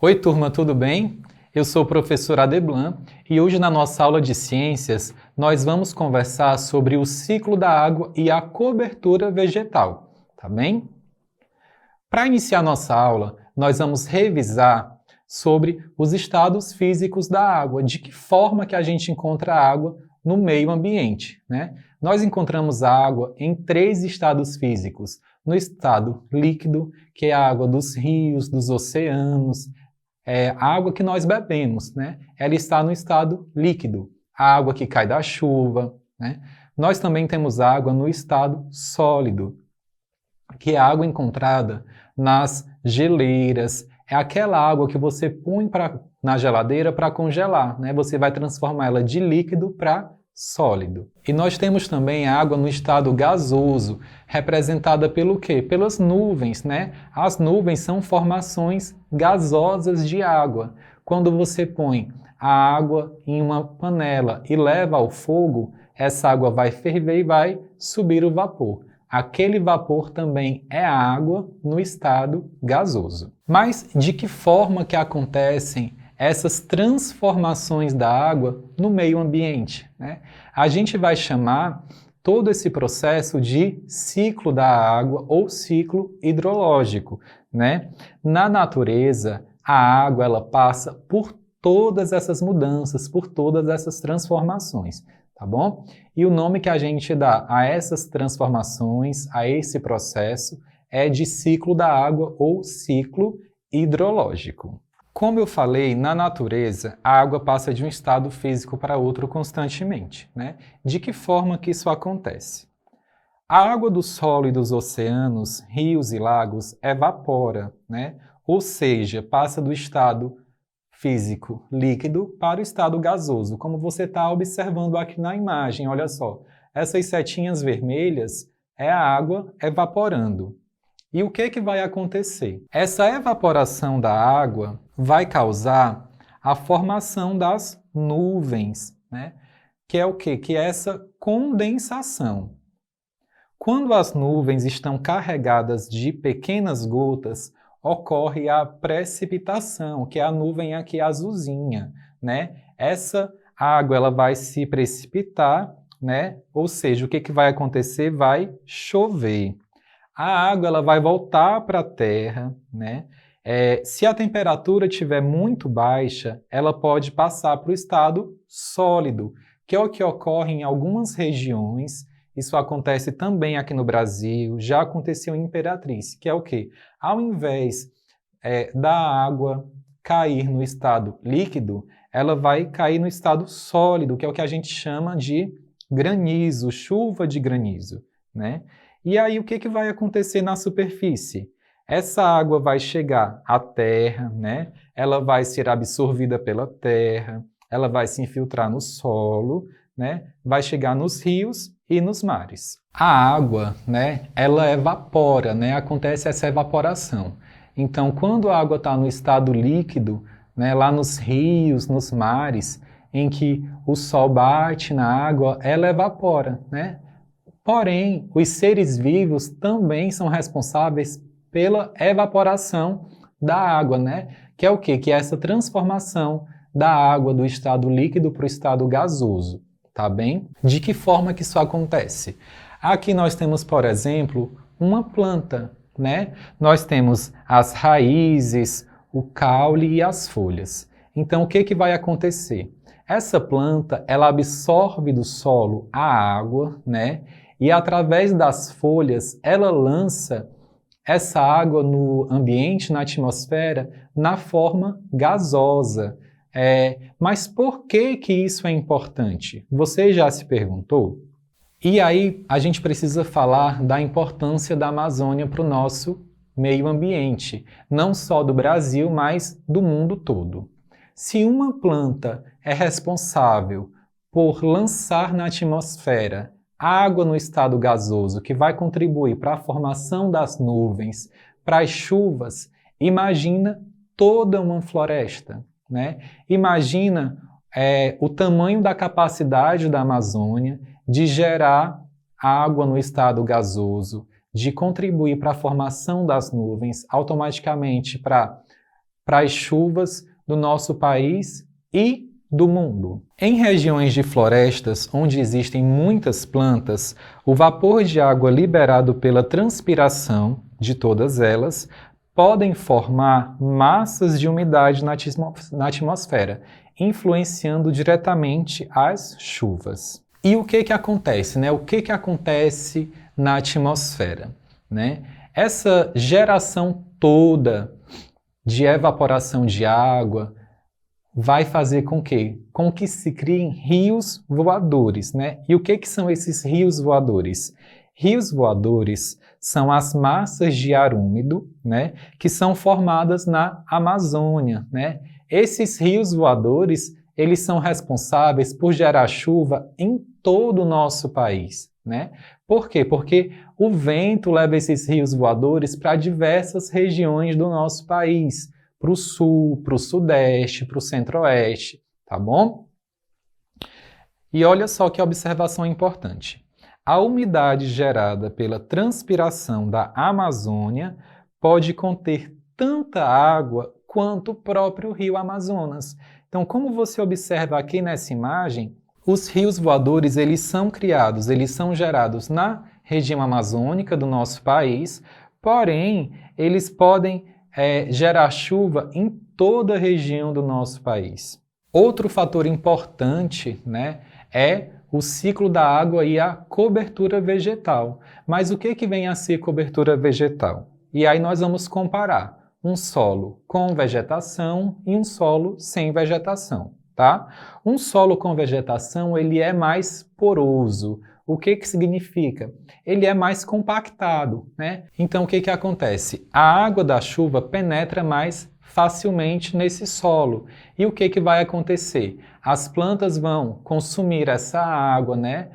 Oi, turma, tudo bem? Eu sou o professor Adeblan e hoje na nossa aula de ciências nós vamos conversar sobre o ciclo da água e a cobertura vegetal, tá bem? Para iniciar nossa aula, nós vamos revisar sobre os estados físicos da água, de que forma que a gente encontra a água no meio ambiente, né? Nós encontramos a água em 3 estados físicos. No estado líquido, que é a água dos rios, dos oceanos, a água que nós bebemos, né? Ela está no estado líquido, a água que cai da chuva, né? Nós também temos água no estado sólido, que é a água encontrada nas geleiras, é aquela água que você põe na geladeira para congelar, né? Você vai transformar ela de líquido para sólido. E nós temos também a água no estado gasoso, representada pelo quê? Pelas nuvens, né? As nuvens são formações gasosas de água. Quando você põe a água em uma panela e leva ao fogo, essa água vai ferver e vai subir o vapor. Aquele vapor também é água no estado gasoso. Mas de que forma que acontecem essas transformações da água no meio ambiente, né? A gente vai chamar todo esse processo de ciclo da água ou ciclo hidrológico, né? Na natureza, a água ela passa por todas essas mudanças, por todas essas transformações, tá bom? E o nome que a gente dá a essas transformações, a esse processo, é de ciclo da água ou ciclo hidrológico. Como eu falei, na natureza, a água passa de um estado físico para outro constantemente, né? De que forma que isso acontece? A água do solo e dos oceanos, rios e lagos evapora, né? Ou seja, passa do estado físico líquido para o estado gasoso, como você está observando aqui na imagem, olha só. Essas setinhas vermelhas é a água evaporando. E o que vai acontecer? Essa evaporação da água vai causar a formação das nuvens, né? Que é o quê? Que é essa condensação. Quando as nuvens estão carregadas de pequenas gotas, ocorre a precipitação, que é a nuvem aqui azulzinha, né? Essa água ela vai se precipitar, né? Ou seja, o que vai acontecer? Vai chover. A água ela vai voltar para a Terra, né? Se a temperatura estiver muito baixa, ela pode passar para o estado sólido, que é o que ocorre em algumas regiões. Isso acontece também aqui no Brasil, já aconteceu em Imperatriz, que é o quê? Ao invés da água cair no estado líquido, ela vai cair no estado sólido, que é o que a gente chama de granizo, chuva de granizo, né? E aí o que vai acontecer na superfície? Essa água vai chegar à terra, né? Ela vai ser absorvida pela terra, ela vai se infiltrar no solo, né? Vai chegar nos rios e nos mares. A água, né? Ela evapora, né? Acontece essa evaporação. Então, quando a água está no estado líquido, né? Lá nos rios, nos mares, em que o sol bate na água, ela evapora, né? Porém, os seres vivos também são responsáveis pela evaporação da água, né? Que é o quê? Que é essa transformação da água do estado líquido para o estado gasoso, tá bem? De que forma que isso acontece? Aqui nós temos, por exemplo, uma planta, né? Nós temos as raízes, o caule e as folhas. Então, o que vai acontecer? Essa planta, ela absorve do solo a água, né? E através das folhas, ela lança essa água no ambiente, na atmosfera, na forma gasosa. Mas por que isso é importante? Você já se perguntou? E aí a gente precisa falar da importância da Amazônia para o nosso meio ambiente, não só do Brasil, mas do mundo todo. Se uma planta é responsável por lançar na atmosfera água no estado gasoso, que vai contribuir para a formação das nuvens, para as chuvas, imagina toda uma floresta, né? Imagina o tamanho da capacidade da Amazônia de gerar água no estado gasoso, de contribuir para a formação das nuvens, automaticamente para para as chuvas do nosso país e do mundo. Em regiões de florestas onde existem muitas plantas, o vapor de água liberado pela transpiração de todas elas podem formar massas de umidade na atmosfera, influenciando diretamente as chuvas. E o que acontece, né? O que acontece na atmosfera, né? Essa geração toda de evaporação de água vai fazer com que se criem rios voadores, né? E o que são esses rios voadores? Rios voadores são as massas de ar úmido, né, que são formadas na Amazônia, né? Esses rios voadores, eles são responsáveis por gerar chuva em todo o nosso país, né? Por quê? Porque o vento leva esses rios voadores para diversas regiões do nosso país, para o sul, para o sudeste, para o centro-oeste, tá bom? E olha só que observação importante. A umidade gerada pela transpiração da Amazônia pode conter tanta água quanto o próprio rio Amazonas. Então, como você observa aqui nessa imagem, os rios voadores, eles são criados, eles são gerados na região amazônica do nosso país, porém, eles podem gerar chuva em toda a região do nosso país. Outro fator importante, né, é o ciclo da água e a cobertura vegetal. Mas o que vem a ser cobertura vegetal? E aí nós vamos comparar um solo com vegetação e um solo sem vegetação, tá? Um solo com vegetação, ele é mais poroso. O que significa? Ele é mais compactado, né? Então, o que acontece? A água da chuva penetra mais facilmente nesse solo. E o que vai acontecer? As plantas vão consumir essa água, né?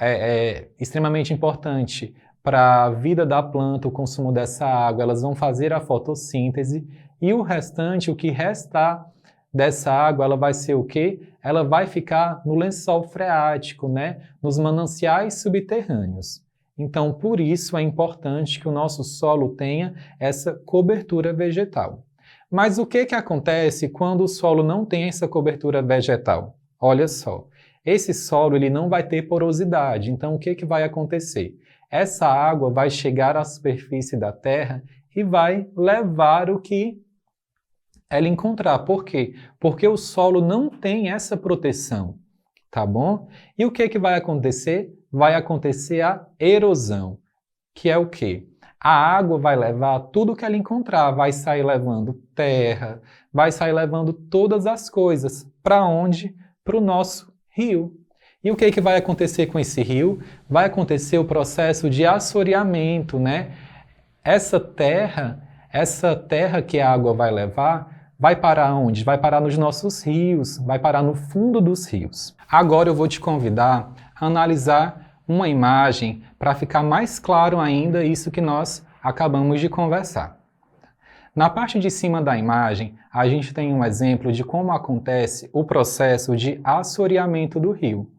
É extremamente importante para a vida da planta o consumo dessa água. Elas vão fazer a fotossíntese e o restante, o que restar dessa água, ela vai ser o quê? Ela vai ficar no lençol freático, né? Nos mananciais subterrâneos. Então, por isso é importante que o nosso solo tenha essa cobertura vegetal. Mas o que acontece quando o solo não tem essa cobertura vegetal? Olha só, esse solo ele não vai ter porosidade, então o que vai acontecer? Essa água vai chegar à superfície da terra e vai levar o que ela encontrar. Por quê? Porque o solo não tem essa proteção, tá bom? E o que vai acontecer? Vai acontecer a erosão, que é o quê? A água vai levar tudo que ela encontrar, vai sair levando terra, vai sair levando todas as coisas. Para onde? Para o nosso rio. E o que vai acontecer com esse rio? Vai acontecer o processo de assoreamento, né? Essa terra que a água vai levar, vai parar onde? Vai parar nos nossos rios, vai parar no fundo dos rios. Agora eu vou te convidar a analisar uma imagem para ficar mais claro ainda isso que nós acabamos de conversar. Na parte de cima da imagem, a gente tem um exemplo de como acontece o processo de assoreamento do rio.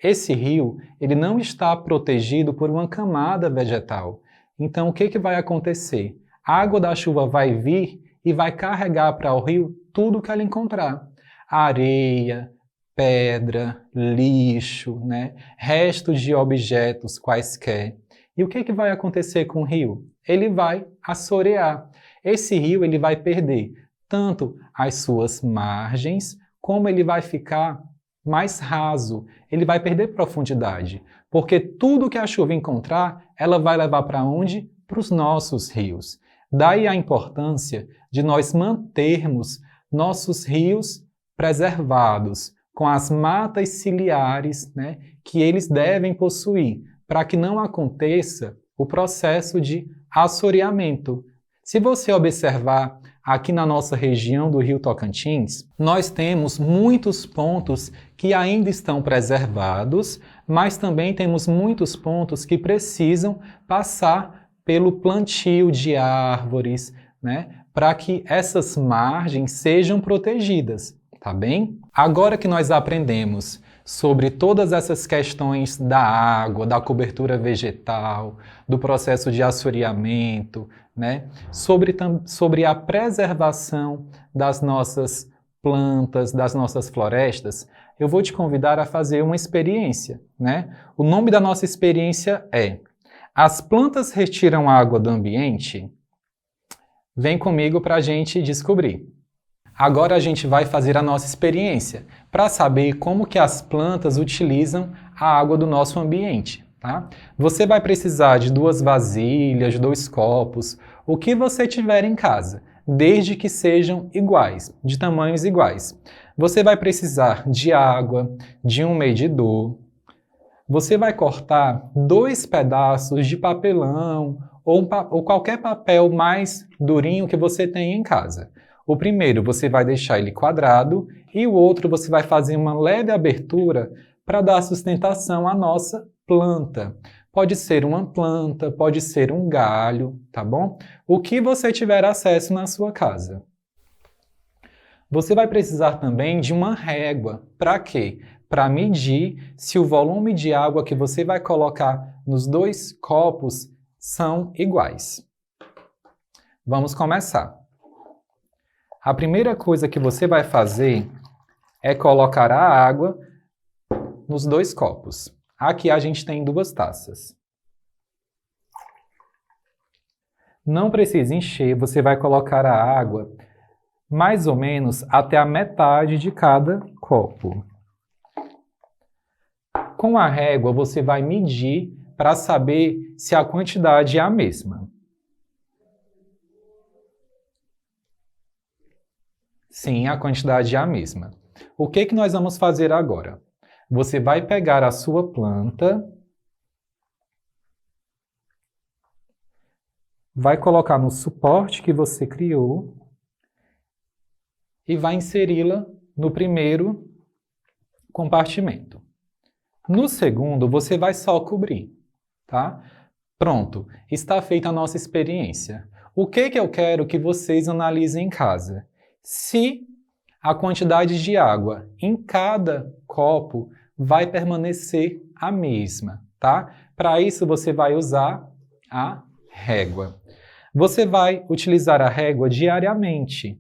Esse rio, ele não está protegido por uma camada vegetal. Então, o que vai acontecer? A água da chuva vai vir e vai carregar para o rio tudo que ela encontrar. Areia, pedra, lixo, né? Restos de objetos quaisquer. E o que vai acontecer com o rio? Ele vai assorear. Esse rio ele vai perder tanto as suas margens, como ele vai ficar mais raso. Ele vai perder profundidade. Porque tudo que a chuva encontrar, ela vai levar para onde? Para os nossos rios. Daí a importância de nós mantermos nossos rios preservados, com as matas ciliares, né, que eles devem possuir, para que não aconteça o processo de assoreamento. Se você observar aqui na nossa região do Rio Tocantins, nós temos muitos pontos que ainda estão preservados, mas também temos muitos pontos que precisam passar pelo plantio de árvores, né, para que essas margens sejam protegidas. Tá bem? Agora que nós aprendemos sobre todas essas questões da água, da cobertura vegetal, do processo de assoreamento, né? Sobre a preservação das nossas plantas, das nossas florestas, eu vou te convidar a fazer uma experiência, né? O nome da nossa experiência é As plantas retiram água do ambiente? Vem comigo para a gente descobrir. Agora a gente vai fazer a nossa experiência para saber como que as plantas utilizam a água do nosso ambiente, tá? Você vai precisar de 2 vasilhas, 2 copos, o que você tiver em casa, desde que sejam iguais, de tamanhos iguais. Você vai precisar de água, de um medidor. Você vai cortar 2 pedaços de papelão ou qualquer papel mais durinho que você tenha em casa. O primeiro você vai deixar ele quadrado e o outro você vai fazer uma leve abertura para dar sustentação à nossa planta. Pode ser uma planta, pode ser um galho, tá bom? O que você tiver acesso na sua casa. Você vai precisar também de uma régua. Para quê? Para medir se o volume de água que você vai colocar nos 2 copos são iguais. Vamos começar. A primeira coisa que você vai fazer é colocar a água nos 2 copos. Aqui a gente tem 2 taças. Não precisa encher, você vai colocar a água mais ou menos até a metade de cada copo. Com a régua você vai medir para saber se a quantidade é a mesma. Sim, a quantidade é a mesma. O que nós vamos fazer agora? Você vai pegar a sua planta, vai colocar no suporte que você criou e vai inseri-la no primeiro compartimento. No segundo, você vai só cobrir, tá? Pronto, está feita a nossa experiência. O que eu quero que vocês analisem em casa? Se a quantidade de água em cada copo vai permanecer a mesma, tá? Para isso, você vai usar a régua. Você vai utilizar a régua diariamente.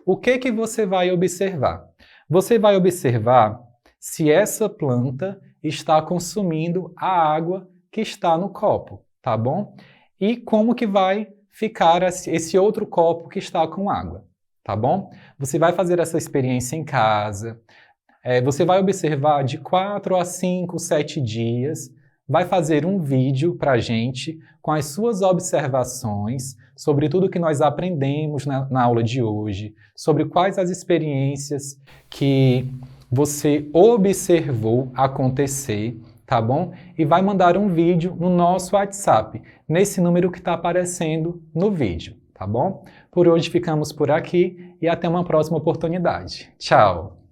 O que você vai observar? Você vai observar se essa planta está consumindo a água que está no copo, tá bom? E como que vai ficar esse outro copo que está com água, tá bom? Você vai fazer essa experiência em casa, você vai observar de 4 a 5, 7 dias, vai fazer um vídeo para a gente com as suas observações sobre tudo que nós aprendemos na aula de hoje, sobre quais as experiências que você observou acontecer, tá bom? E vai mandar um vídeo no nosso WhatsApp, nesse número que está aparecendo no vídeo, tá bom? Por hoje ficamos por aqui e até uma próxima oportunidade. Tchau!